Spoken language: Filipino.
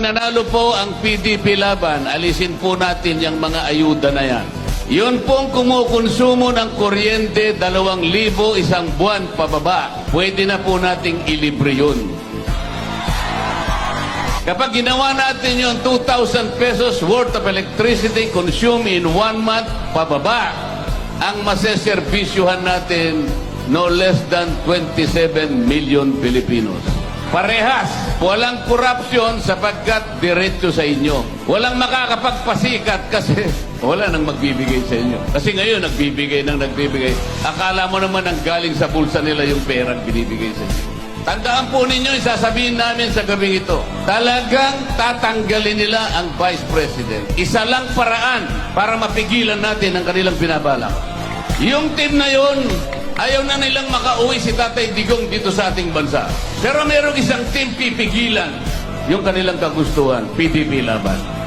nanalo po ang PDP Laban, alisin po natin yung mga ayuda na yan. Yun pong kumukonsumo ng kuryente, 2,000 isang buwan pababa. Pwede na po nating ilibre yun. Kapag ginawa natin yung 2,000 pesos worth of electricity consumed in 1 month pababa, ang maseserbisyuhan natin no less than 27 million Filipinos. Parehas, walang korupsyon sapagkat diretso sa inyo. Walang makakapagpasikat kasi wala nang magbibigay sa inyo. Kasi ngayon, nagbibigay. Akala mo naman ang galing sa bulsa nila yung perang binibigay sa inyo. Tandaan po ninyo, isasabihin namin sa gabing ito, talagang tatanggalin nila ang Vice President. Isa lang paraan para mapigilan natin ang kanilang binabalak. Yung team na yun, ayaw na nilang makauwi si Tatay Digong dito sa ating bansa. Pero merong isang team pipigilan yung kanilang kagustuhan, PDP Laban.